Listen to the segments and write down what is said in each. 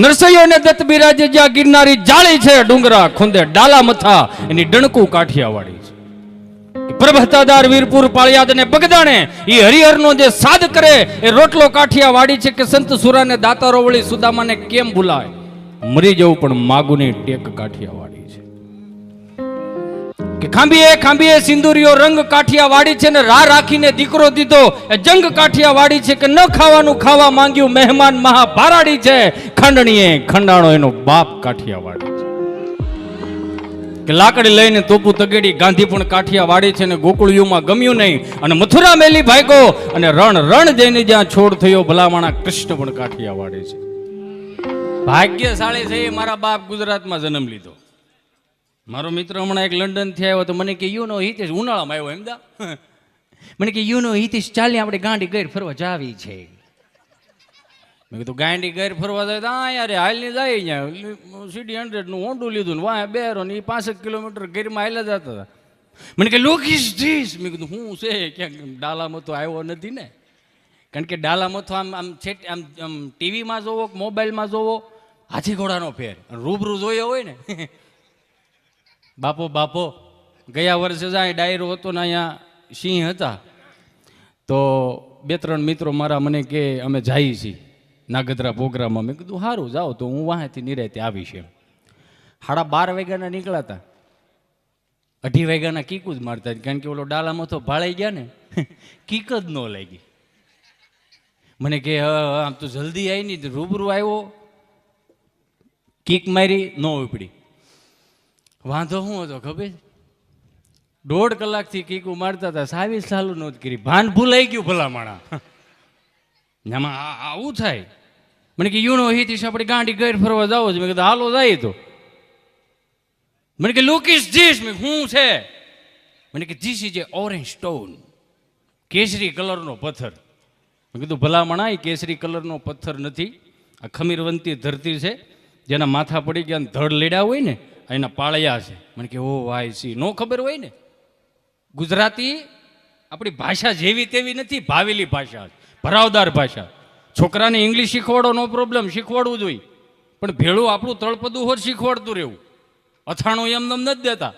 નરસૈયોને દત્ત બિરાજે જ્યાં ગિરનારી જાળી છે, ડુંગરા ખુંદે ડાલા મથા એની ડણકું કાઠિયાવાડી છે. પ્રભતાદાર વીરપુર પાળિયાદ અને બગદાણે એ હરિહરનો જે સાદ કરે એ રોટલો કાઠિયાવાડી છે. કે સંત સુરાને દાતારો વળી સુદામાને કેમ ભૂલાય, મરી જવું પણ માગુની ટેક કાઠિયાવાડી છે. કે ખાંભીએ ખાંભીએ સિંદુરિયો રંગ કાઠિયાવાડી છે ને રા રાખીને દીકરો દીધો એ જંગ કાઠિયાવાડી છે. કે ન ખાવાનું ખાવા માંગ્યું મહેમાન મહાભારાડી છે. ખંડણીએ ખંડાણો એનો બાપ કાઠિયાવાડી છે. કે લાકડી લઈને તોપુ તગેડી ગાંધી પણ કાઠિયાવાડી છે. ને ગોકુળિયુમાં ગમ્યું નહીં અને મથુરા મેલી ભાગ્યો અને રણ રણ જઈને જ્યાં છોડ થયો ભલામણા કૃષ્ણ પણ કાઠિયાવાડી છે. ભાગ્યશાળી છે મારા બાપ ગુજરાતમાં જન્મ લીધો. મારો મિત્ર હમણાં એક લંડન થી આવ્યો તો મને કે યુ નો હિતેશ, ઉનાળામાં આવ્યો અમદા, મને કે યુ નો હિતેશ ચાલી આપણે ગાંડી ગેર ફરવા જાવી છે. મેં કીધું ગાંડી ગેર ફરવા જાય તો હા યાર હાલ ની જાય અહીંયા સીડી 100 નું હોંડું લીધું ને વાહ બેરો ને 65 કિલોમીટર ગેરમાં હાલ્યા જતા હતા. મને કે લુક ઇઝ ધીસ. મેં કીધું હું છે ક્યાંક ડાલામાં તો આવ્યો નથી ને, કારણ કે ડાલામાં તો આમ આમ છેટ આમ આમ ટીવીમાં જોવો મોબાઈલમાં જોવો હાથી ઘોડાનો ફેર, રૂબરૂ જોયો હોય ને. બાપો બાપો ગયા વર્ષે જાય ડાયરો હતો ને અહીંયા સિંહ હતા તો 2-3 મિત્રો મારા મને કે અમે જઈએ છીએ નાગદરા પ્રોગ્રામમાં. મેં કીધું સારું જાઓ તો હું વાંથી નિરાતે આવીશ એમ. 12:30 વાગ્યાના નીકળાતા, 2:30 વાગ્યાના કીકું જ મારતા, કારણ કે ઓલો ડાલામાં તો ભાળાઈ ગયા ને, કીક જ ન લાગી. મને કે આમ તો જલ્દી આવી નહીં, રૂબરૂ આવ્યો કીક મારી ન ઉપડી. વાંધો શું હતો ખબર, 1.5 કલાકથી કીકું મારતા હતા, સાવી ચાલુ નહોતી કરી, ભાન ભૂલાઈ ગયું ભલામણા. આમાં આવું થાય. મને કે યુનો હિતીશ આપણે ગાંડી ગેર ફરવા જાવ છે. મેં કીધું હાલો જાય તો. મને કે લુક ઇઝ ધીસ. મેં શું છે? મને કે this is A orange stone, કેસરી કલરનો પથ્થર. મેં કીધું ભલામણા એ કેસરી કલરનો પથ્થર નથી, આ ખમીરવંતી ધરતી છે, જેના માથા પડી ગયા ધડ લેડા હોય ને એના પાળિયા છે. મને કે ઓ વાય સી, નો ખબર હોય ને. ગુજરાતી આપણી ભાષા જેવી તેવી નથી, ભાવેલી ભાષા, ભરાવદાર ભાષા. છોકરાને ઇંગ્લિશ શીખવાડો નો પ્રોબ્લેમ, શીખવાડવું જોઈએ, પણ ભેળું આપણું તળપદું હોત શીખવાડતું રહેવું. અથાણું એમ નમ નથી દેતા,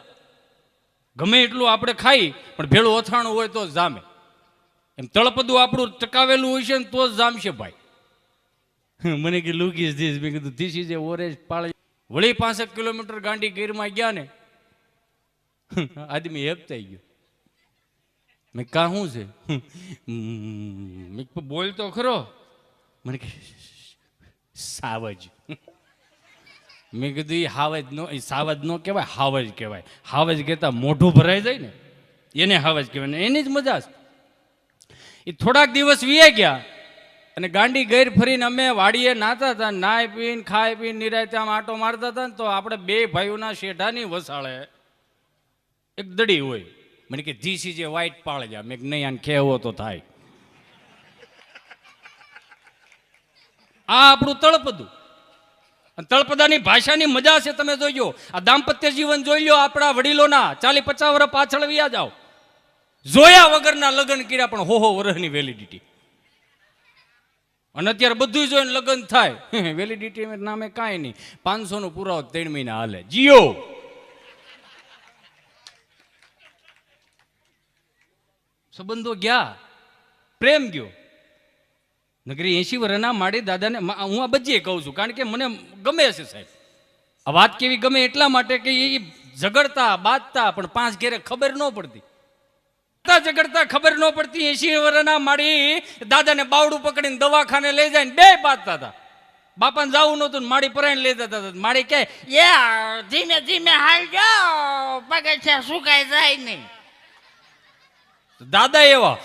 ગમે એટલું આપણે ખાઈ પણ ભેળું અથાણું હોય તો જ જામે. એમ તળપદું આપણું ટકાવેલું હોય છે ને તો જ જામશે ભાઈ. મને કે લુક ઇઝ ધીસ. મેં કીધું ધીસ ઇઝ એ ઓરેન્જ પાળે. વળી 65 કિલોમીટર ગાંડી ગીરમાં ગયા ને આદમી હેપતાઈ ગયો. મેં કા શું છે? મેં બોલ તો ખરો. મને કે સાવજ. મેં કીધું એ હાવજ નો, એ સાવજ નો કહેવાય, હાવજ કહેવાય. હાવજ કહેતા મોઢું ભરાઈ જાય ને એને હાવજ કહેવાય, એની જ મજા છે. એ થોડાક દિવસ વીયા ગયા અને ગાંડી ગેર ફરીને અમે વાડીએ નાતા હતા, નાય પીને ખાઈ પીને નિરાયતે આમ આટો મારતા હતા ને તો આપણે 2 ભાઈઓના શેઢાની વસાળે એક દડી હોય. મને કે ધીસ ઇઝ એ વ્હાઈટ પાળજા. મેં નહીં આને કહેવો તો થાય. આ આપણું તળપદું, તળપદાની ભાષાની મજા છે. તમે જોઈજો આ દાંપત્ય જીવન જોઈ લો આપણા વડીલોના, 40-50 વર્ષ પાછળ વ્યા જાઓ, જોયા વગરના લગ્ન કર્યા પણ હો વર્ષની વેલિડિટી. અને અત્યારે બધું જોઈને લગ્ન થાય, વેલિડિટી નામે કાંઈ નહીં. 500 નો પુરાવો 3 મહિના હાલે. જીઓ સંબંધો ગયા, પ્રેમ ગયો. નગરી 80 વર્ષના માડી દાદાને હું આ બજીએ કહું છું, કારણ કે મને ગમે છે સાહેબ આ વાત. કેવી ગમે એટલા માટે કે એ ઝઘડતા બાજતા પણ 5 ઘેરે ખબર ન પડતી, ઝઘડતા ખબર ન પડતી. 80 વર્ષના માડી દાદાને બાવડું પકડીને દવાખાને લઈ જાય ને 2 બાજતા હતા. બાપાને જવું નહોતું, માડી પરાઈને લઈ જતા હતા. માડી કહે ધીમે ધીમે હાલ જાઓ, પગે છે સુકાઈ જાય નહીં. દાદા એવા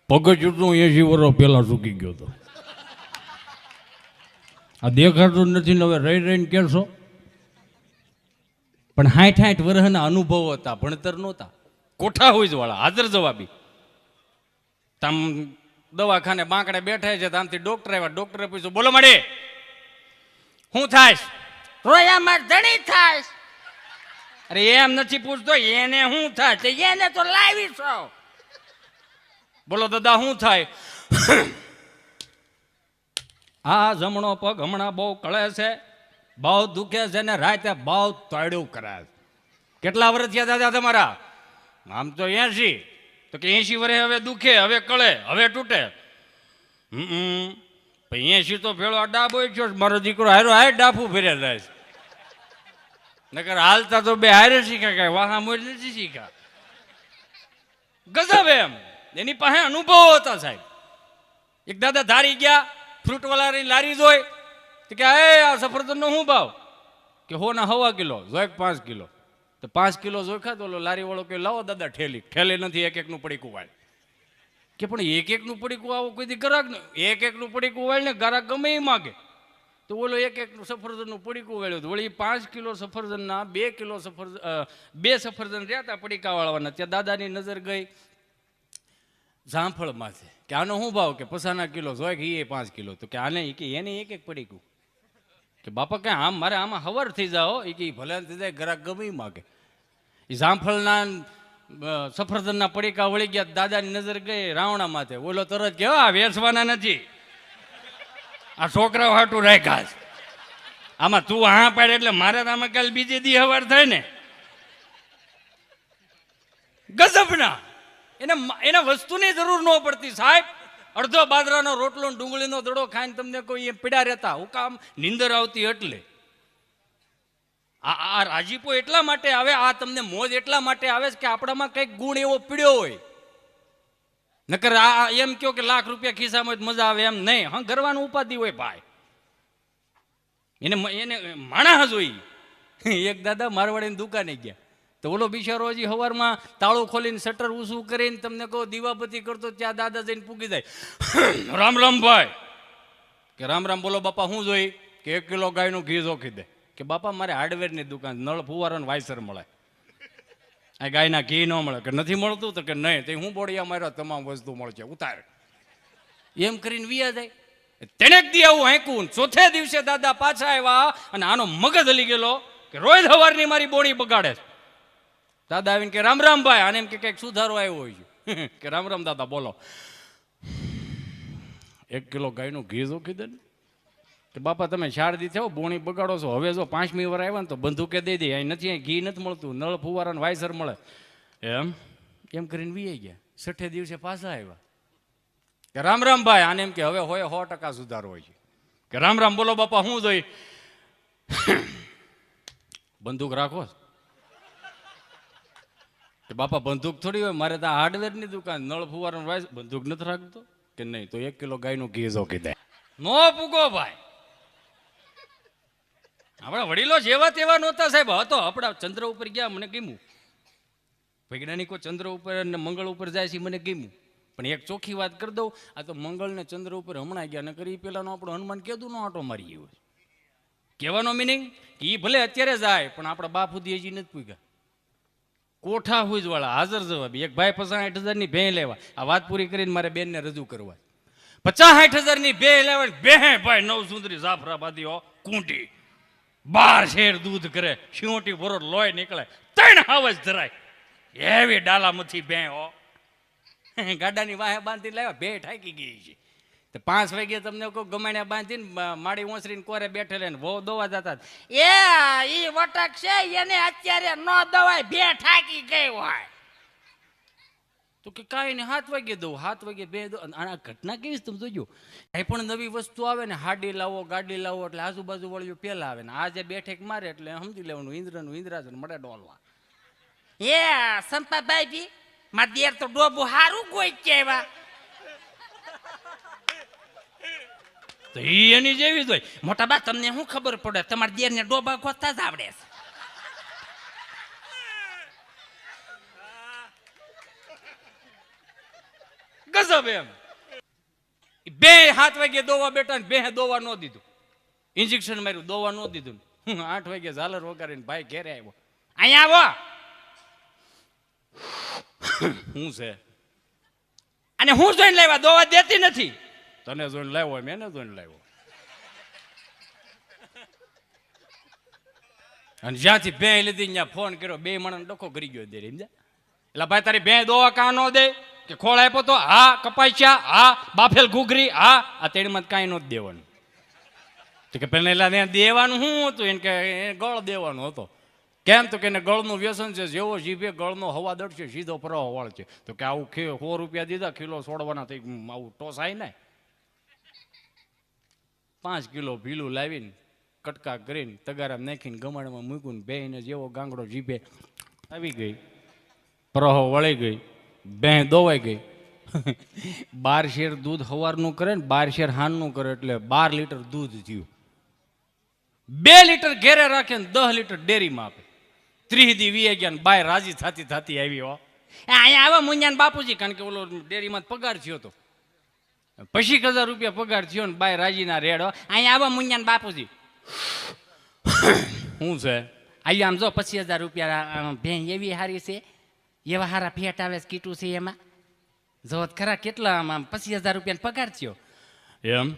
પગચૂટનું 80 વર્ષ પહેલા સૂકી ગયો હતો. આ દેખાતું નથી ને હવે રહી રહીને કહેશો. પણ 60 વર્ષના અનુભવો હતા, ભણતર નહોતા, કોઠા હોય જ વાળા, હાજર જવાબી. તમ દવાખાને બાંકડે બેઠા છે, આમથી ડોક્ટર આવ્યા. ડોક્ટરે પૂછ્યું બોલો મળે શું થાય? રોયા માર ધણી થાય. અરે એમ નથી પૂછતો, એને શું થાય? એને તો લાવી છો. બોલો દાદા શું થાય? આ જમણો પગ હમણાં બહુ કળે છે, બહુ દુખે છે ને રાતે બહુ તળ્યું કરે છે. કેટલા વર્ષ થયા દાદા તમારા? આમ તો 80. તો કે 80 વર્ષે હવે દુખે, હવે કળે, હવે તૂટે. 80 તો ભેળો ડાબો છો, મારો દીકરો હારો હાય ડાફું ફેરે જાય છે. નકર હાલતા તો બે હારે શીખ્યા, કઈ વાહા મોજ નથી શીખ્યા. ગજબ એમ એની પાસે અનુભવ હતા સાહેબ. એક દાદા ધારી ગયા, ફ્રૂટવાળાની લારી જોઈ તો કે આ સફરજનનો શું ભાવ? કે હોના 1.25 કિલો, જોઈ 5 કિલો. તો 5 કિલો જોખા તો લારી વાળો કે લાવો દાદા ઠેલી. ઠેલી નથી, એક એકનું પડીકું વાળ. કે પણ એક એકનું પડીકું આવું કોઈ દી ગ્રાહક ને એક એકનું પડીકું વાળ ને ગ્રાહક ગમે એ માગે. તો ઓલો એક એકનું સફરજનનું પડીકું વાળ્યું હતું. વળી 5 કિલો સફરજનના 2 કિલો બે સફરજન રહ્યા હતા પડીકા વાળવાના. ત્યાં દાદાની નજર ગઈ જામફળ માથે કે આનો શું ભાવ? કે પસાના કિલો જોઈ કે એ 5 કિલો. તો કે આને એને એક એક પડીકું. કે બાપા કઈ આમ મારે આમાં હવર થઈ જાઓ એ કે ભલે થઈ જાય, ગ્રાહક ગમે માગે. એ જામફળના સફરજનના પડીકા વળી ગયા, દાદાની નજર ગઈ રાવણા માથે. ઓલો તરત કે આ વેચવાના નથી, આ છોકરાઓ હાટું રાખ્યા છે. આમાં તું હા પાડે એટલે મારે તો આમાં કાલ બીજે દી હવાર થાય ને. ગજબના એને વસ્તુની જરૂર ન પડતી સાહેબ. અડધો બાજરાનો રોટલો ડુંગળીનો દડો ખાઈને તમને કોઈ પીડા રહેતા. હું કામ નીંદર આવતી એટલે. આ રાજીપો એટલા માટે આવે, આ તમને મોજ એટલા માટે આવે કે આપણામાં કંઈક ગુણ એવો પીડ્યો હોય. નકર આ એમ કહો કે લાખ રૂપિયા ખિસ્સામાં મજા આવે એમ નહીં. હા, ગરવાનું ઉપાધિ હોય ભાઈ. એને માણસ હોય. એક દાદા મારવાડીની દુકાને ગયા તો ઓલો બિચારો હજી સવારમાં તાળું ખોલીને શટર ઊંચું કરીને તમને કહો દીવાબત્તી કરતો, ત્યાં દાદા જઈને પૂગી જાય. રામ રામ ભાઈ. કે રામ રામ બોલો બાપા. શું જોઈ? કે 1 કિલો ગાયનું ઘી જોખી દે. કે બાપા મારે હાર્ડવેરની દુકાન, નળ ફુવારો વાયસર મળે, આ ગાયના ઘી ન મળે. કે નથી મળતું? તો કે નહીં. તે હું બોડિયા માર્યો, તમામ વસ્તુ મળશે, ઉતાર. એમ કરીને વિયા જાય. તેને દી આવું હાંકવું. ચોથે દિવસે દાદા પાછા આવ્યા અને આનો મગજ હલી ગયેલો કે રોજ સવારની મારી બોડી બગાડે છે. દાદા આવીને કે રામ રામ ભાઈ. આને એમ કે કંઈક સુધારો આવ્યો હોય છે. કે રામ રામ દાદા બોલો. 1 કિલો ગાયનું ઘી જોખી દે ને. કે બાપા તમે 4 દી થયો બોણી બગાડો છો, હવે જો 5મી વાર આવ્યા ને તો બંદૂકે દઈ દે. અહીં નથી, અહીં ઘી નથી મળતું, નળ ફુવારાને વાયસર મળે. એમ કરીને વી ગયા. 6 દિવસે પાછા આવ્યા કે રામ રામ ભાઈ. આને એમ કે હવે હોય 100% સુધારો હોય છે. કે રામ રામ બોલો બાપા. શું જોઈ? બંદૂક રાખો. કે બાપા બંદૂક થોડી હોય, મારે ત્યાં હાર્ડવેરની દુકાન, નળ ફુવારાને વાયસર. બંદૂક નથી રાખતો? કે નહીં. તો 1 કિલો ગાયનું ઘી જોખી દે. નો પૂગો ભાઈ. આપણા વડીલો જેવા તેવા નહોતા સાહેબ. હતો આપણા ચંદ્ર ઉપર ગયા, મને ગમ્યું. વૈજ્ઞાનિકો ચંદ્ર ઉપર અને મંગળ ઉપર જાય છે, મને ગમ્યું. પણ એક ચોખ્ખી વાત કરી દઉં, આ તો મંગળ ને ચંદ્ર ઉપર હમણાં ગયા, નકર એ પેલાનો આપણો હનુમાન કેદું નો આટો મારી ગયો. કહેવાનો મિનિંગ એ ભલે અત્યારે જાય પણ આપણા બાપ સુધી હજી નથી પૂગ્યા. કોઠા હુજ વાળા હાજર જવાબી. એક ભાઈ 50-60 હજારની ભેં લેવા. આ વાત પૂરી કરીને મારે બેનને રજૂ કરવા. 50-60 હજારની ભેં લેવા. ભેં ભાઈ 9 સુંદરી જાફરાબાદી હો, કુંટી 12 શેર દૂધ કરે, શિયોટી ભરો લોહી નીકળે, 3 હાવજ ધરાય એવી ડાલામથી ભેં હો. ગાડાની વાહે બાંધી લાવ્યા. ભેં ઠાકી ગઈ છે. તો 5 વાગે તમને કોઈ ગમાણ્યા બાંધીને માડી ઓસરીને કોરે બેઠેલા ને બહુ દવા જતા. ઈ વટક છે એને અત્યારે ન દવાય, ભેં ઠાકી ગઈ હોય. તો કે કાંઈ ને 7 વાગે દઉં. 7 વાગે બે દો. આ ઘટના કેવી તમે જોજો. એ પણ નવી વસ્તુ આવે ને, હાડી લાવો, ગાડી લાવો એટલે આજુબાજુ વાળીઓ પેલા આવે ને આ જે બેઠક મારે એટલે સમજી લેવાનું ઇન્દ્રનું ઇન્દ્રાજન મળે ડોલવા. સંપાભાઈ માર દેર તો ડોબું હારું કોઈ કેવા. તો ઈ એની જેવી જ હોય. મોટા બા તમને શું ખબર પડે? તમારા દેર ને ડોબા ગોતતા જ આવડે છે. ગજબ એમ. 7 વાગે દોવા બેઠા ને 2 દોવા ન દીધું. ઇન્જેક્શન માર્યું, દોવા ન દીધું. 8 વાગે ઝાલર વગાડીને ભાઈ ઘેરે આવ્યો. અહીંયા આવો. શું છે? અને હું જોઈને લાવ્યા, દોવા દેતી નથી. તને જોઈને લાવ્યો, મેં જોઈને લાવ્યો. અને જ્યાંથી ભેં લીધી ત્યાં ફોન કર્યો. 2 માણસ ડખો કરી ગયો દે. સમજ્યા? એટલે ભાઈ તારી ભેં દોવા કાં ન દે? કે ખોળ આપ્યો તો હા, કપાસ્યા હા, બાફેલ ઘૂઘરી હા. આ તેડીમાં કાંઈ નહોતું દેવાનું. તો કે પેલા એને દેવાનું શું હતું એને કે ગળ દેવાનો હતો. કેમ તો કે એને ગળનું વ્યસન છે, જેવો જીભે ગળનો હવા દડશે સીધો પ્રવાહ વળશે. તો કે આવું 100 રૂપિયા દીધા કિલો છોડવાના થઈ આવું ટોસાય ને. 5 કિલો ભીલું લાવીને કટકા કરીને તગારા નાખીને ગમાડમાં મૂકીને બેહીને જેવો ગાંગડો જીભે આવી ગઈ, પ્રવાહ વળી ગઈ, બે દોવાઈ ગઈ. 12 શેર દૂધ સવારનું કરે ને 12 શેર હાનનું કરે એટલે 12 લીટર દૂધ થયું. 2 લીટર ઘેરે રાખે ને 10 લીટર ડેરીમાં આપે. 30 દી વી ગયા ને બાય રાજી થતી થતી આવી. હો અહીંયા આવા મુંજાન બાપુજી, કારણ કે ઓલો ડેરીમાં પગાર થયો હતો, 25,000 રૂપિયા પગાર થયો ને બાય રાજીના રેડો. અહીંયા આવા મુંજાન બાપુજી શું છે અહીંયા આમ જો 25,000 રૂપિયા ભેં એવી હારી છે, એવા હારા ફેટ આવે કીટું છે એમાં જો ખરા કેટલા આમ 25,000 રૂપિયા પગાર થયો એમ.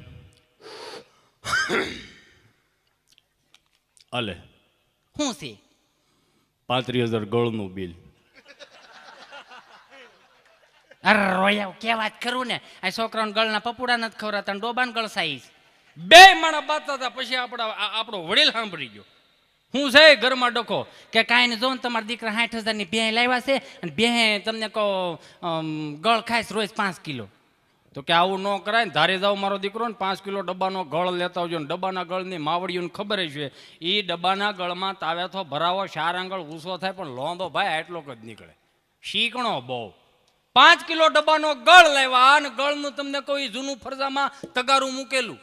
અલે શું છે 35,000 ગળનું બિલ. અરે રોયા કે વાત કરું ને, આ છોકરાઓને ગળના પપુડા નથી ખવડાતા ને ડોબાન ગળ સાઈઝ. બે માણા બાતા હતા પછી આપણો વડીલ સાંભળી ગયો. હું છે ઘરમાં ડખો કે કાંઈ ને જો ને તમારા દીકરા 60,000ની ભેં લાવ્યા છે અને ભેં તમને કહો ગળ ખાઈશ રોજ 5 કિલો. તો કે આવું ન કરાય ને, ધારે જાવ મારો દીકરો ને 5 કિલો ડબ્બાનો ગળ લેતા આવજો ને. ડબ્બાના ગળની માવડીઓને ખબર છે એ ડબ્બાના ગળમાં તાવેથો ભરાવો 4 આંગળ ઊંચો થાય પણ લોંદો ભાઈ આટલો જ નીકળે, શીકણો બહુ. 5 કિલો ડબ્બાનો ગળ લાવ્યા અને ગળનું તમને કોઈ જૂનું ફરજામાં તગારું મૂકેલું,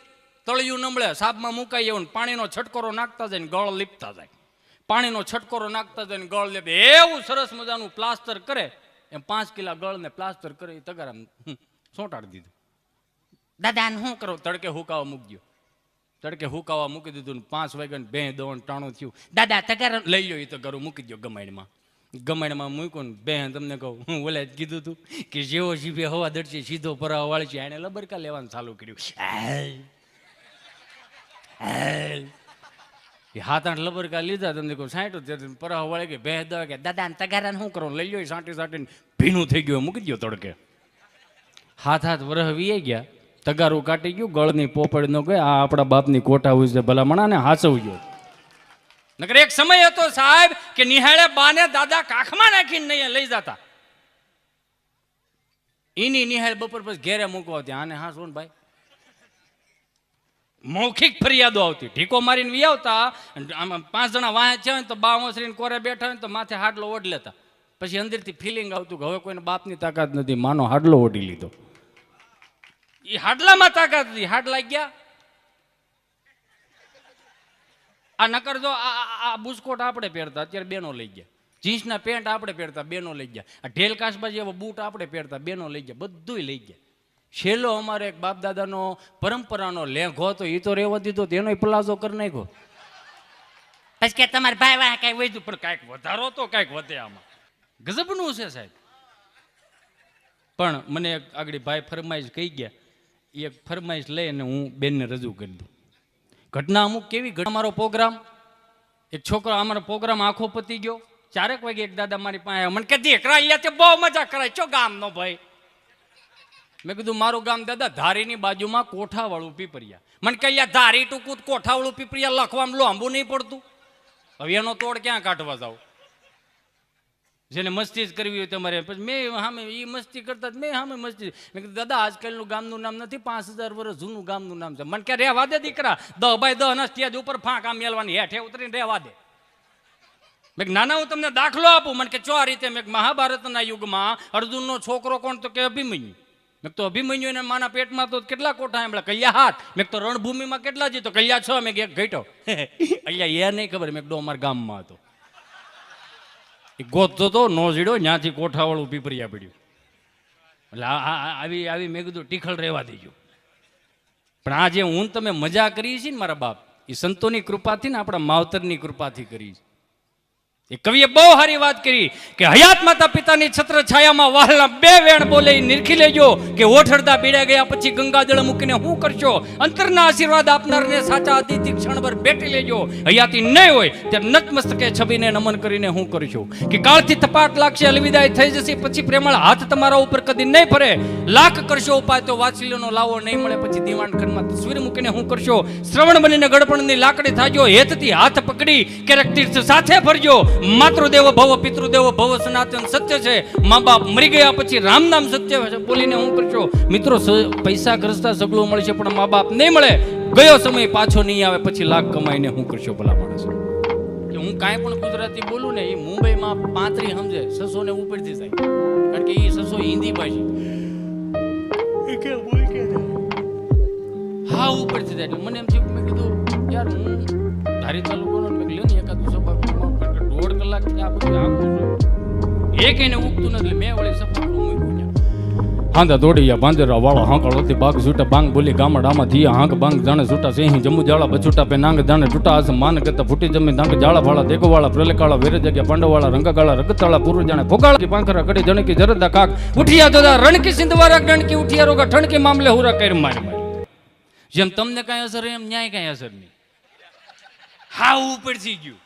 તળિયું નમળે સાબમાં મુકાઈ એવું, પાણીનો છટકોરો નાખતા જાય ને ગળ લીપતા જાય, પાણીનો છટકોરો નાખતા જાય ને ગળ લીપે. એવું સરસ મજાનું પ્લાસ્ટર કરે એમ 5 કિલા ગળને પ્લાસ્ટર કરે એ તગારા સોંટાડી દીધું. દાદા શું કરો? તડકે હુકાવા મૂકી દો. તડકે હુકાવા મૂકી દીધું ને 5 વાગ્યા ને 2 દોણ ટાણું થયું. દાદા તગારા લઈ લો એ તગારું મૂકી દો ગમાઈમાં. ગમાઈમાં મૂક્યું ને બેન તમને કહું હું ઓલે જ કીધું હતું કે જેવો જીભે હવા દડશે સીધો પરાવા વાળી છે, એને લબરકા લેવાનું ચાલુ કર્યું. 7-8 લબરકા લીધા તમને કહું 60 પરાવા વાળી કે બે દવા કે દાદા તગારા શું કરો? લઈ લો 60 ભીનું થઈ ગયું મૂકી દો તડકે. 7 વર્ષ વી ગયા, તગારું કાટી ગયું, ગળની પોપડ નો ગઈ. આ આપણા બાપની કોઠા હોય છે ભલામણા ને હાચવજો. નકર એક સમય હતો સાહેબ કે નિહાળે બાને દાદા કાખમાં નાખીને નહીં લઈ જતા. એની નિહાળ બપોર પછી ઘેરે મૂકવા હતી. આને હા શું ભાઈ મૌખિક ફરિયાદો આવતી. ઢીકો મારીને વી આવતા, 5 જણા વાહે છે તો બા ઓસરીને કોરે બેઠા હોય તો માથે હાડલો ઓઢ લેતા. પછી અંદરથી ફિલિંગ આવતું કે હવે કોઈને બાપની તાકાત નથી, માનો હાડલો ઓઢી લીધો. એ હાડલામાં તાકાત હતી, હાડલા ગયા. આ નકર જો આ બુસ્કોટ આપણે પહેરતા અત્યારે બેનો લઈ ગયા, જીન્સના પેન્ટ આપણે પહેરતા બેનો લઈ ગયા, આ ઢેલ કાસબા જેવા બૂટ આપણે પહેરતા બેનો લઈ ગયા, બધું લઈ ગયા. છેલ્લો અમારે એક બાપ દાદાનો પરંપરાનો લેંઘો હતો એ તો રહેવા દીધો, તેનો પ્લાઝો કરી નાખ્યો. પછી કે તમારે ભાઈ વાહ કઈ વધ્યું, પણ કાંઈક વધારો તો કાંઈક વધે આમાં. ગજબનું છે સાહેબ. પણ મને એક આગળ ભાઈ ફરમાઈશ કહી ગયા, એક ફરમાઈશ લઈને હું બેનને રજૂ કરી દઉં. ઘટના અમુક કેવી ઘટના. અમારો પ્રોગ્રામ એક છોકરો, અમારો પ્રોગ્રામ આખો પતી ગયો. 4 વાગે એક દાદા મારી પાસે આવ્યા, મને કે દીકરા અહીંયા બહુ મજા કરાય, ચો ગામ નો ભાઈ? મેં કીધું મારું ગામ દાદા ધારીની બાજુમાં કોઠાવાળું પીપરિયા. મને કે અહીંયા ધારી ટૂંકું કોઠાવાળું પીપરિયા લખવામાં લાંબુ નહીં પડતું? હવે એનો તોડ ક્યાં કાઢવા જાવ? જેને મસ્તી જ કરવી હોય તમારે. પછી મેં સામે એ મસ્તી કરતા મેં સામે મસ્તી. મેં કીધું દાદા આજકાલનું ગામનું નામ નથી, 5000 વર્ષ જૂનું ગામનું નામ છે. મને કે રહેવા દે દીકરા, 10x10 ના સ્ટેજ ઉપર ફાંકા મેલવાની, હેઠે ઉતરીને રહેવા દે. મેં નાના હું તમને દાખલો આપું. મને કે ચો આ રીતે? મેં મહાભારતના યુગમાં અર્જુનનો છોકરો કોણ? તો કે અભિમન્યુ. મેં તો અભિમન્યુ એને માના પેટમાં તો કેટલા કોઠા એમડા કૈયા 7. મેં તો રણભૂમિમાં કેટલા જીતો? કૈયા 6. મેં એક ઘટ્યો. અહીંયા એ નહીં ખબર. મેં કીધું અમારા ગામમાં હતો. એ ગોતતો તો નો જીડો, ત્યાંથી કોઠાવાળું પીપરિયા પડ્યું. એટલે આવી મેં કીધું ટીખળ રહેવા દેજો. પણ આ જે હું તમે મજા કરી છે ને મારા બાપ, એ સંતોની કૃપાથી ને આપણા માવતરની કૃપાથી કરી છે. એ કવિએ બહુ સારી વાત કરી કે હયાત માતા પિતાની છત્ર છાયામાં વહાલના બે વેણ બોલે નિરખી લેજો કે ઓઠડતા બીડા ગયા પછી ગંગાજળ મૂકીને શું કરશો. અંતરના આશીર્વાદ આપનારને સાચા અતિથિ ક્ષણભર બેઠી લેજો. હયાતી નહીં હોય ત્યારે નતમસ્તકે છબીને નમન કરીને હું કરશો કે કાળથી થપાટ લાગશે, અલવિદાય થઈ જશે, પછી પ્રેમળ હાથ તમારા ઉપર કદી નહીં ફરે. લાખ કરશો ઉપાય તો વાત્સલ્યનો લાવો નહીં મળે, પછી દીવાન ઘરમાં તસવીર મૂકીને હું કરશો. શ્રવણ બનીને ગડપણની લાકડી થાજો, હેતથી હાથ પકડી ક્યારેક તીર્થ સાથે ફરજો. માતૃદેવો ભવ પિતૃદેવો ભવ સનાતન સત્ય છે. મા બાપ મરી ગયા પછી રામ નામ સત્ય છે બોલીને હું કરશો. મિત્રો પૈસા ખર્ચતા સગળું મળશે પણ મા બાપ નહીં મળે. ગયો સમય પાછો નહીં આવે, પછી લાખ કમાઈને હું કરશો ભલા માણસ. કે હું કાંઈ પણ ગુજરાતી બોલું ને એ મુંબઈમાં 35 સમજે, 600 ને ઉપરથી થાય, કારણ કે એ 600 હિન્દી ભાષી હા ઉપરથી થાય. એટલે મને એમ થયું, મેં કીધું યાર હું ધારી તાલુકાનો મેં લ્યો ને એકાદું સભા 1.5 કલાક આ બધું આખું એક એને ઉગતું નથી. મેં વળી સફર મૂક્યું હાંધા દોડિયા બાંદરા વાળા હાંકળોથી બાગ છૂટા બાંગ બોલી ગામડામાં થયા હાંક બાંગ જાણે છૂટા સિંહ જમ્મુ જાળા બછૂટા પે નાંગ જાણે તૂટા આસ માન કરતા ફૂટી જમી નાંગ જાળા વાળા દેગો વાળા પ્રલેકાળા વેરે જગ્યા પાંડવાળા રંગાગાળા રગતાળા પૂર્વ જાણે ફોગાળા કી પાંખરા કડી જણકી જરદા કાક ઉઠિયા જોદા રણકી સિંધવારા ગણકી ઉઠિયા રોગા ઠણકી મામલે હુરા કર માર જેમ તમને કાંઈ અસર એમ ન્યાય કાંઈ અસર નહીં. હા ઉપરથી ગયું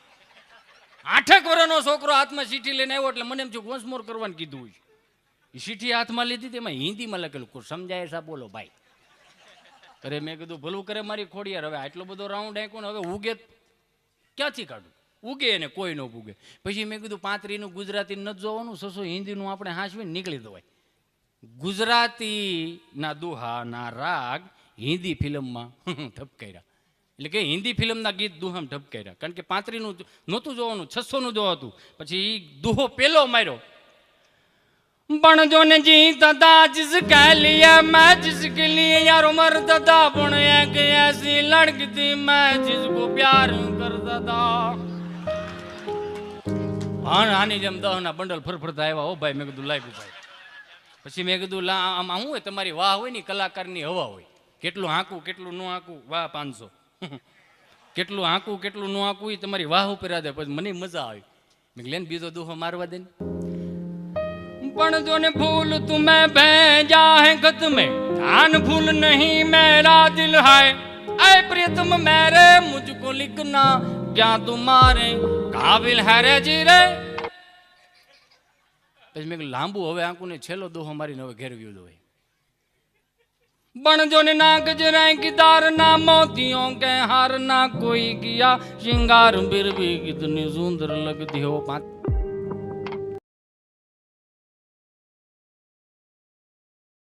8 વર્ષનો છોકરો હાથમાં ચીઠી લઈને આવ્યો એટલે મને એમ થયું વંશમોર કરવાનું કીધું હોય. એ ચીઠી હાથમાં લીધી તેમાં હિન્દીમાં લખેલું સમજાય સા બોલો ભાઈ. અરે મેં કીધું ભલું કરે મારી ખોડિયાર, હવે આટલો બધો રાઉન્ડ આંક્યો ને હવે ઉગે ક્યાંથી કાઢું? ઉગે ને કોઈ ન ઉગે. પછી મેં કીધું 35નું ગુજરાતી નથી જોવાનું, 600 હિન્દીનું આપણે હાંસવીને નીકળી દવાય. ગુજરાતીના દુહાના રાગ હિન્દી ફિલ્મમાં ઠપકાર્યા. એટલે કે હિન્દી ફિલ્મના ગીત દુહામ ઠપકાર્યા, કારણ કે 35નું નહોતું જોવાનું, 600નું જોવાતું. પછી દુહો પેલો માર્યો, બણજો ને જી દાદા जिसके लिए मैं जिसके लिए यार उमर दादा पण एक ऐसी लड़की थी मैं जिसको प्यार करता था. આની જેમ 10ના બંડલ ફરફરતા આવ્યા. હો ભાઈ મેં કીધું લાગ્યું ભાઈ. પછી મેં કીધું આમાં શું હોય, તમારી વાહ હોય ને કલાકારની હવા હોય, કેટલું હાંકવું કેટલું ન હાંકવું, વાહ 500 કેટલું હાંકવું કેટલું ન હાંકવું એ તમારી વાહ ઉપર આદે. પછી મને મજા આવી, મેં લેન બીજો દુહો મારવા દે. પણ જો ને ફૂલ તુમે ભેજા હે ગત મેં જાન ફૂલ નહીં મેરા દિલ હાય ऐ प्रियतम मेरे मुझको लिखना क्या तुम्हारे काबिल है रे जी रे. પછી મેં લાંબુ હવે આંકુ ને છેલ્લો દોહો મારીને હવે ઘેર વ્યૂ દોય. बणजो ने ना गजराए किदार ना मोतियों के हार ना कोई किया श्रृंगार बिर भी कितनी सुंदर लगती हो.